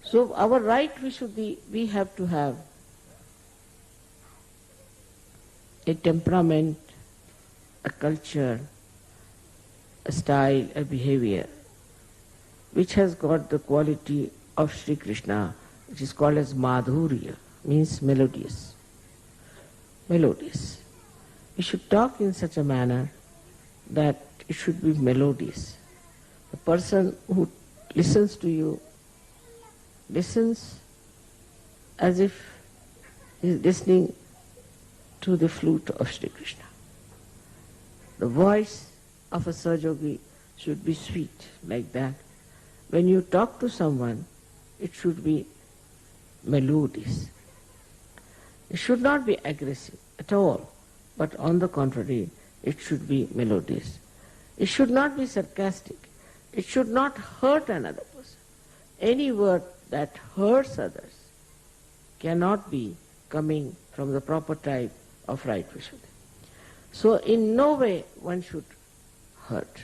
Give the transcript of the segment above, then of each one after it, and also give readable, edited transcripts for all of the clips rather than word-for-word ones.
So our right Vishuddhi, we have to have a temperament, a culture, a style, a behavior, which has got the quality of Sri Krishna, which is called as Madhurya, means melodious. Melodious. We should talk in such a manner that it should be melodious. The person who listens to you listens as if he is listening to the flute of Sri Krishna. The voice of a Sahaja should be sweet, like that. When you talk to someone, it should be melodious. It should not be aggressive at all, but on the contrary, it should be melodious. It should not be sarcastic. It should not hurt another person. Any word that hurts others cannot be coming from the proper type of right Vishuddhi. So in no way one should hurt.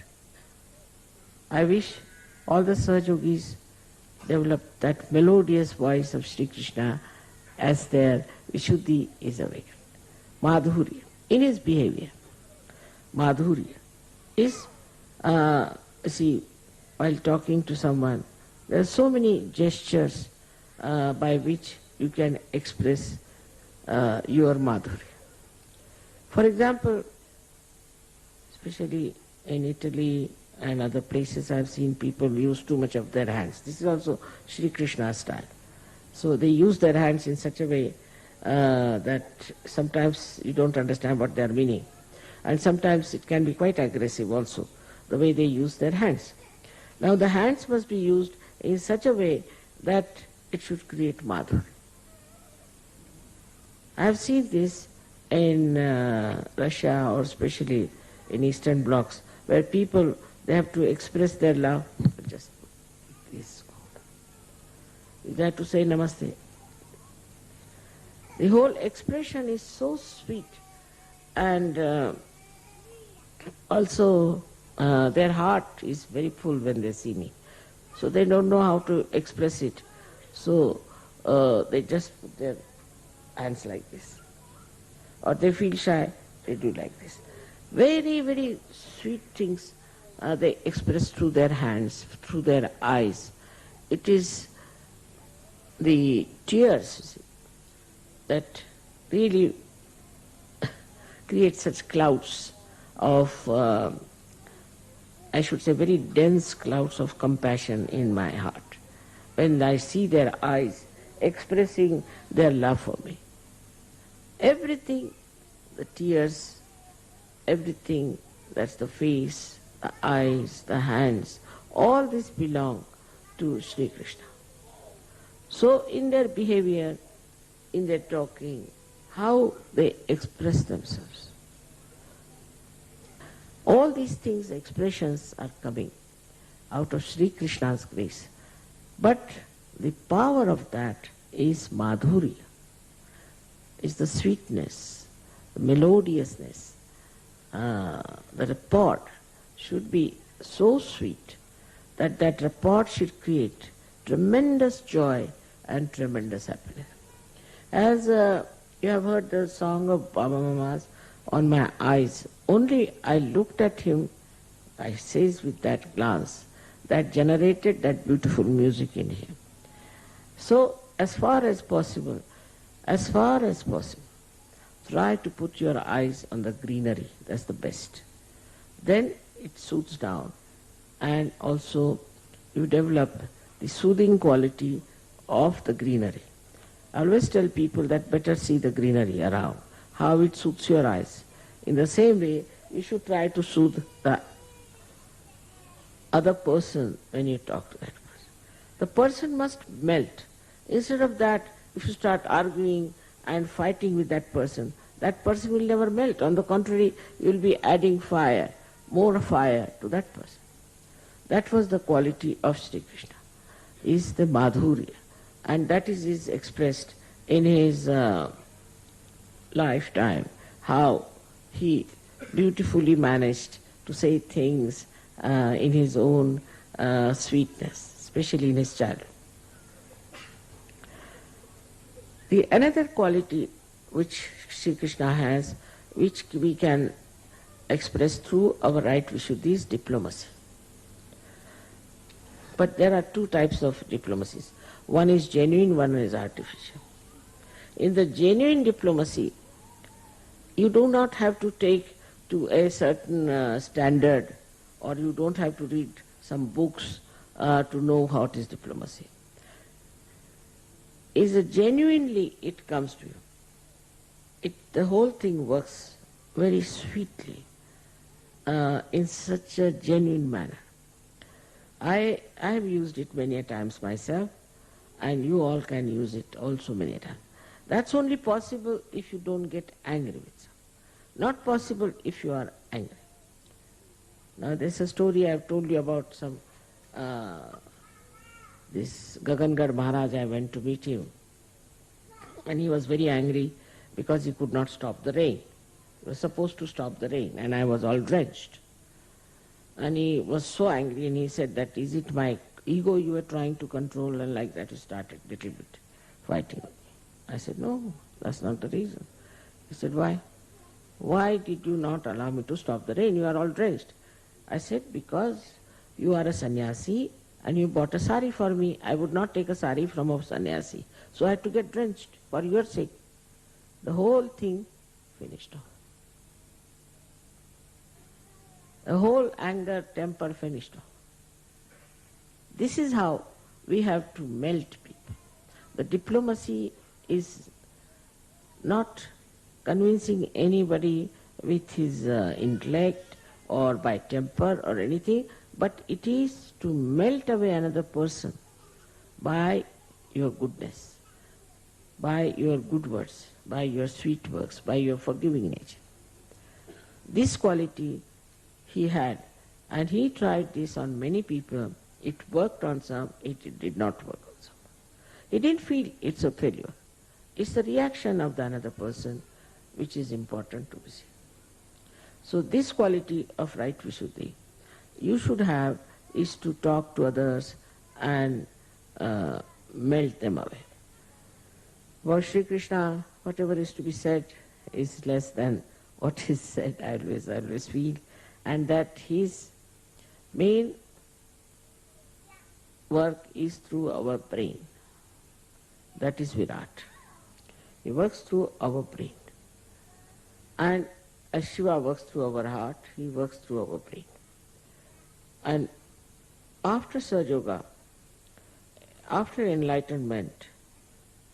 I wish all the Sahajogis develop that melodious voice of Sri Krishna as their Vishuddhi is awakened. Madhurya, in his behavior, Madhurya is, see, while talking to someone, there are so many gestures by which you can express your Madhurya. For example, especially in Italy and other places, I have seen people use too much of their hands. This is also Sri Krishna's style. So they use their hands in such a way that sometimes you don't understand what they are meaning. And sometimes it can be quite aggressive also, the way they use their hands. Now the hands must be used in such a way that it should create Madhurya. I have seen this in Russia, or especially in Eastern blocs, where people, they have to express their love. Just please go. They have to say namaste. The whole expression is so sweet, and also their heart is very full when they see me. So they don't know how to express it. So they just put their hands like this. Or they feel shy, they do like this. Very, very sweet things they express through their hands, through their eyes. It is the tears, you see, that really create such clouds of, I should say, very dense clouds of compassion in my heart when I see their eyes expressing their love for me. Everything, the tears, everything, that's the face, the eyes, the hands, all this belong to Sri Krishna. So in their behavior, in their talking, how they express themselves. All these things, expressions are coming out of Sri Krishna's grace. But the power of that is Madhurya, is the sweetness, the melodiousness. The rapport should be so sweet that that rapport should create tremendous joy and tremendous happiness. As you have heard the song of Baba Mama's, On My Eyes, only I looked at him, I says with that glance, that generated that beautiful music in him. So as far as possible, try to put your eyes on the greenery, that's the best. Then it soothes down, and also you develop the soothing quality of the greenery. I always tell people that better see the greenery around, how it soothes your eyes. In the same way, you should try to soothe the other person when you talk to that person. The person must melt. Instead of that, if you start arguing and fighting with that person will never melt. On the contrary, you will be adding fire, more fire to that person. That was the quality of Sri Krishna, is the Madhurya. And that is expressed in his lifetime, how he beautifully managed to say things in his own sweetness, especially in his childhood. The another quality which Sri Krishna has, which we can express through our right Vishuddhi, is diplomacy. But there are two types of diplomacies. One is genuine, one is artificial. In the genuine diplomacy, you do not have to take to a certain standard, or you don't have to read some books to know how it is diplomacy. Is it genuinely it comes to you. The whole thing works very sweetly in such a genuine manner. I have used it many a times myself, and you all can use it also many a times. That's only possible if you don't get angry with someone. Not possible if you are angry. Now there's a story I have told you about some, this Gagangarh Maharaj. I went to meet him, and he was very angry because he could not stop the rain. He was supposed to stop the rain, and I was all drenched. And he was so angry, and he said that, is it my ego you were trying to control? And like that he started little bit fighting. I said, no, that's not the reason. He said, why? Why did you not allow me to stop the rain? You are all drenched. I said, because you are a sannyasi and you bought a sari for me. I would not take a sari from a sannyasi. So I had to get drenched for your sake. The whole thing finished off. The whole anger, temper finished off. This is how we have to melt people. The diplomacy is not convincing anybody with his intellect or by temper or anything, but it is to melt away another person by your goodness, by your good words, by your sweet works, by your forgiving nature. This quality he had, and he tried this on many people. It worked on some, it did not work on some. He didn't feel it's a failure. It's the reaction of the another person which is important to be seen. So this quality of right Vishuddhi you should have is to talk to others and melt them away. About Sri Krishna, whatever is to be said is less than what is said, I always feel. And that his main work is through our brain. That is Virat. He works through our brain. And as Shiva works through our heart, he works through our brain. And after Sahaja Yoga, after enlightenment,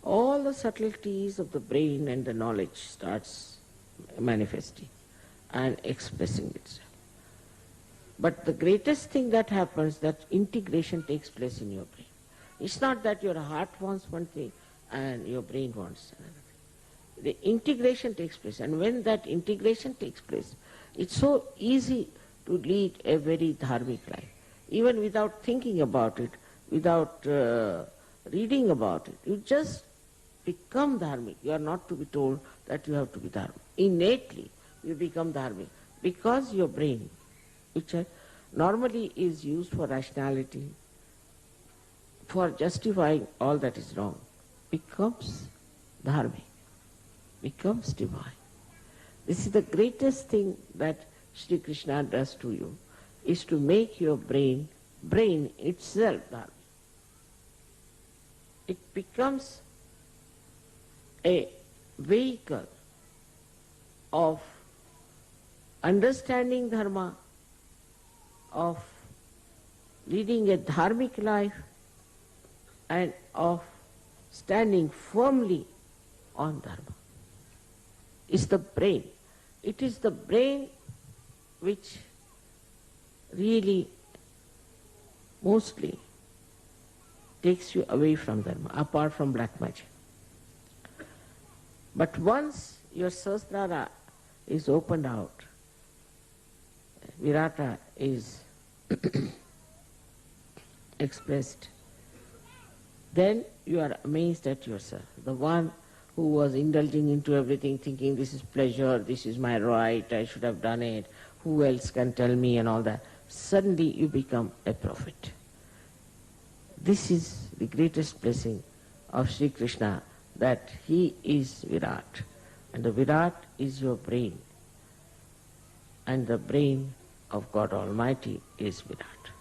all the subtleties of the brain and the knowledge starts manifesting and expressing itself. But the greatest thing that happens, that integration takes place in your brain. It's not that your heart wants one thing and your brain wants another thing. The integration takes place, and when that integration takes place, it's so easy to lead a very dharmic life. Even without thinking about it, without reading about it, you just become dharmic. You are not to be told that you have to be dharmic. Innately you become dharmic because your brain, which normally is used for rationality, for justifying all that is wrong, becomes dharmic, becomes divine. This is the greatest thing that Sri Krishna does to you, is to make your brain itself dharmic. It becomes a vehicle of understanding dharma, of leading a dharmic life, and of standing firmly on dharma. It's the brain. It is the brain which really mostly takes you away from dharma, apart from black magic. But once your sahasrara is opened out, virata is expressed, then you are amazed at yourself. The one who was indulging into everything, thinking this is pleasure, this is my right, I should have done it, who else can tell me and all that, suddenly you become a prophet. This is the greatest blessing of Sri Krishna, that he is Virat, and the Virat is your brain, and the brain of God Almighty is Virat.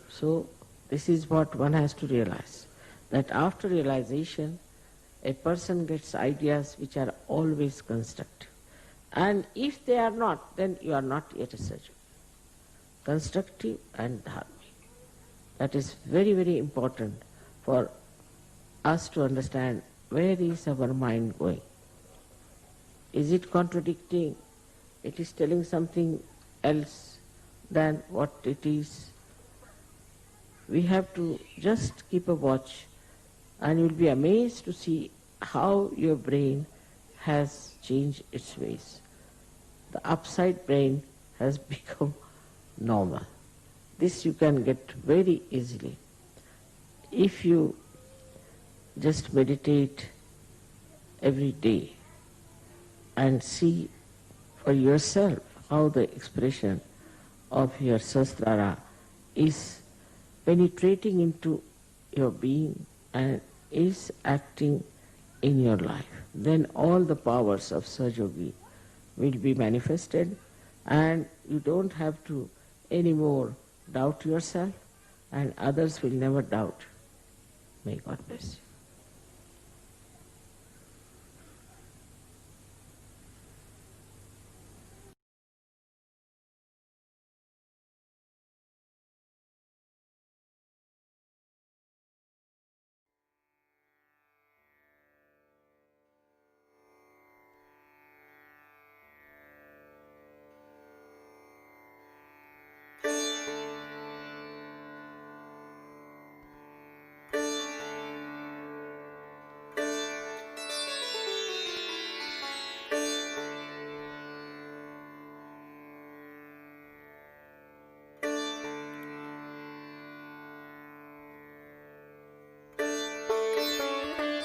So this is what one has to realize, that after realization a person gets ideas which are always constructive. And if they are not, then you are not yet a Sahaja. Constructive and dharmic. That is very, very important for us to understand where is our mind going. Is it contradicting? It is telling something else than what it is. We have to just keep a watch, and you will be amazed to see how your brain has changed its ways. The upside brain has become normal. This you can get very easily if you just meditate every day and see for yourself how the expression of your Sahasrara is penetrating into your being and is acting in your life. Then all the powers of Sahaja will be manifested, and you don't have to anymore doubt yourself, and others will never doubt. May God bless you.